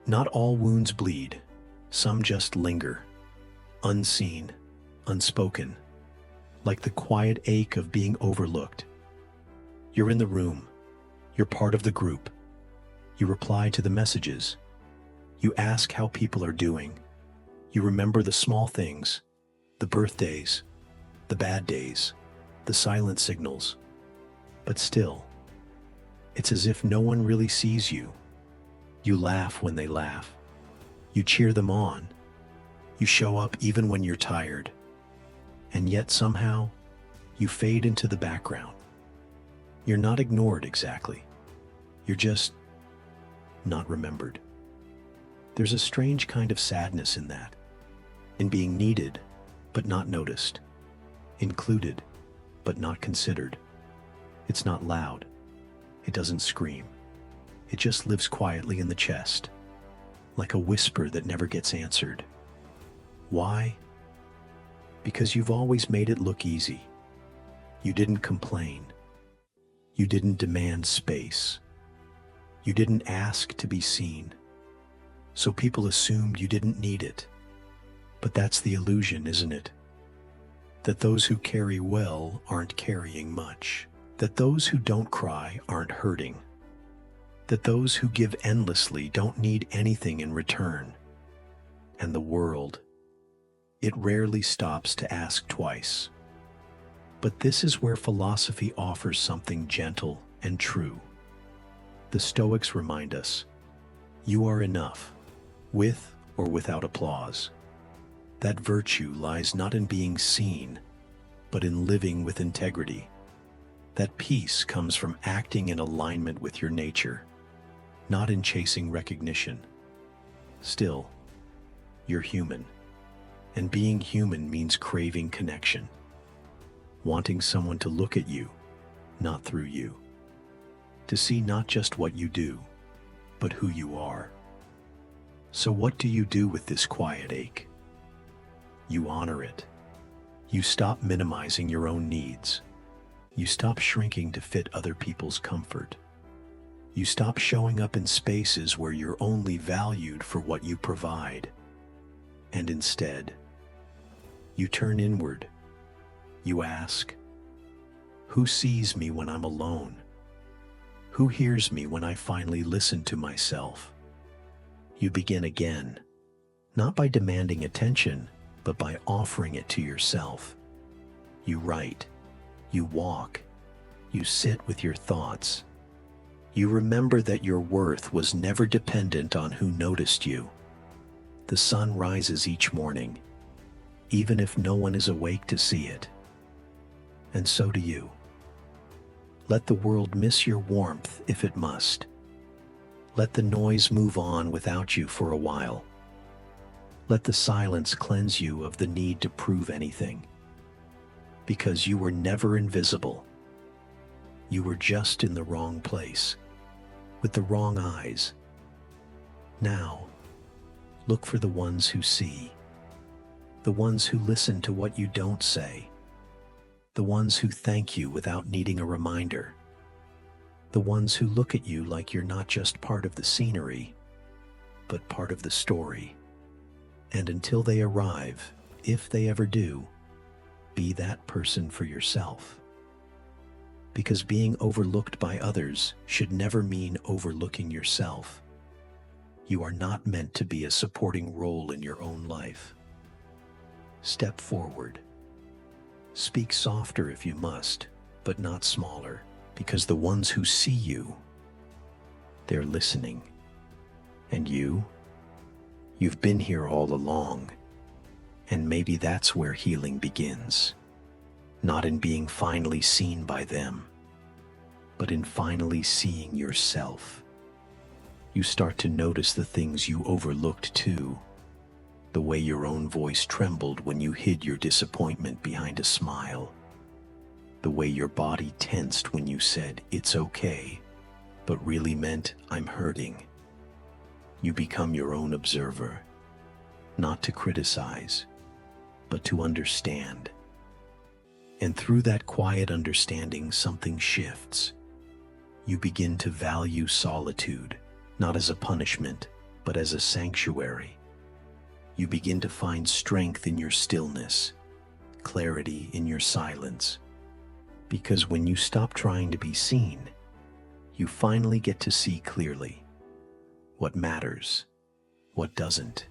Not all wounds bleed. Some just linger, unseen, unspoken, like the quiet ache of being overlooked. You're in the room. You're part of the group. You reply to the messages. You ask how people are doing. You remember the small things, the birthdays, the bad days, the silent signals. But still, it's as if no one really sees you. You laugh when they laugh. You cheer them on. You show up even when you're tired. And yet somehow, you fade into the background. You're not ignored exactly. You're just not remembered. There's a strange kind of sadness in that, in being needed, but not noticed, included, but not considered. It's not loud. It doesn't scream. It just lives quietly in the chest, like a whisper that never gets answered. Why? Because you've always made it look easy. You didn't complain. You didn't demand space. You didn't ask to be seen. So people assumed you didn't need it. But that's the illusion, isn't it? That those who carry well aren't carrying much. That those who don't cry aren't hurting. That those who give endlessly don't need anything in return. And the world, it rarely stops to ask twice. But this is where philosophy offers something gentle and true. The Stoics remind us, you are enough, with or without applause. That virtue lies not in being seen, but in living with integrity. That peace comes from acting in alignment with your nature, not in chasing recognition. Still, you're human, and being human means craving connection, wanting someone to look at you, not through you, to see not just what you do, but who you are. So what do you do with this quiet ache? You honor it. You stop minimizing your own needs. You stop shrinking to fit other people's comfort. You stop showing up in spaces where you're only valued for what you provide. And instead, you turn inward. You ask, who sees me when I'm alone? Who hears me when I finally listen to myself? You begin again, not by demanding attention, but by offering it to yourself. You write, you walk, you sit with your thoughts. You remember that your worth was never dependent on who noticed you. The sun rises each morning, even if no one is awake to see it. And so do you. Let the world miss your warmth if it must. Let the noise move on without you for a while. Let the silence cleanse you of the need to prove anything. Because you were never invisible. You were just in the wrong place, with the wrong eyes. Now, look for the ones who see, the ones who listen to what you don't say, the ones who thank you without needing a reminder, the ones who look at you like you're not just part of the scenery, but part of the story. And until they arrive, if they ever do, be that person for yourself. Because being overlooked by others should never mean overlooking yourself. You are not meant to be a supporting role in your own life. Step forward. Speak softer if you must, but not smaller, because the ones who see you, they're listening. And you've been here all along. And maybe that's where healing begins. Not in being finally seen by them, but in finally seeing yourself. You start to notice the things you overlooked too. The way your own voice trembled when you hid your disappointment behind a smile. The way your body tensed when you said, "It's okay," but really meant, "I'm hurting." You become your own observer, not to criticize, but to understand. And through that quiet understanding, something shifts. You begin to value solitude, not as a punishment, but as a sanctuary. You begin to find strength in your stillness, clarity in your silence. Because when you stop trying to be seen, you finally get to see clearly what matters, what doesn't,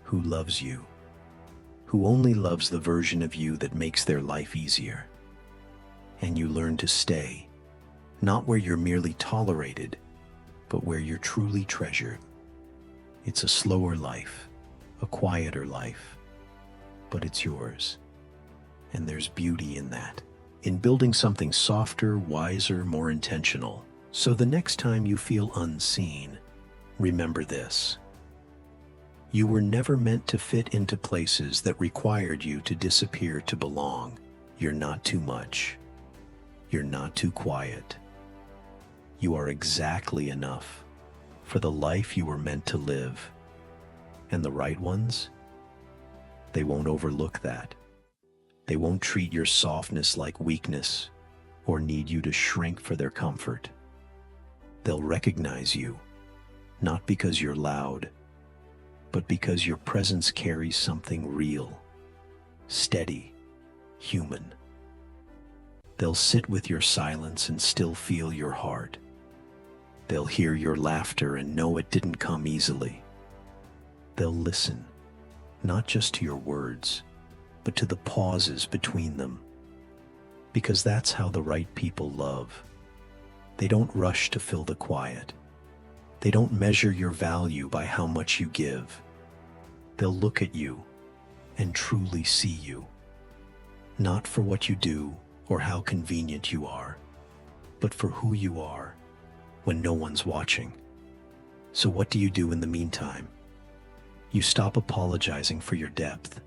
who loves you, who only loves the version of you that makes their life easier. And you learn to stay, not where you're merely tolerated, but where you're truly treasured. It's a slower life, a quieter life, but it's yours. And there's beauty in that, in building something softer, wiser, more intentional. So the next time you feel unseen, remember this. You were never meant to fit into places that required you to disappear to belong. You're not too much. You're not too quiet. You are exactly enough for the life you were meant to live. And the right ones, they won't overlook that. They won't treat your softness like weakness or need you to shrink for their comfort. They'll recognize you, not because you're loud, but because your presence carries something real, steady, human. They'll sit with your silence and still feel your heart. They'll hear your laughter and know it didn't come easily. They'll listen, not just to your words, but to the pauses between them. Because that's how the right people love. They don't rush to fill the quiet. They don't measure your value by how much you give. They'll look at you and truly see you, not for what you do or how convenient you are, but for who you are when no one's watching. So what do you do in the meantime? You stop apologizing for your depth.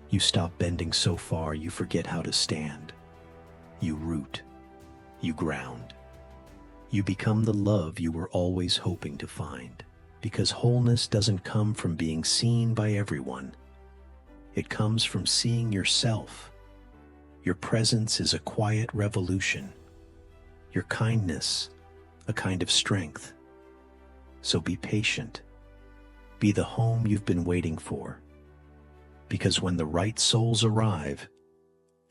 You stop bending so far you forget how to stand. You root. You ground. You become the love you were always hoping to find. Because wholeness doesn't come from being seen by everyone. It comes from seeing yourself. Your presence is a quiet revolution. Your kindness, a kind of strength. So be patient. Be the home you've been waiting for. Because when the right souls arrive,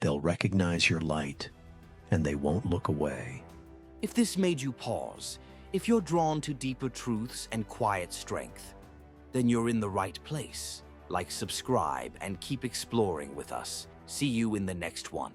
they'll recognize your light and they won't look away. If this made you pause, if you're drawn to deeper truths and quiet strength, then you're in the right place. Like, subscribe, and keep exploring with us. See you in the next one.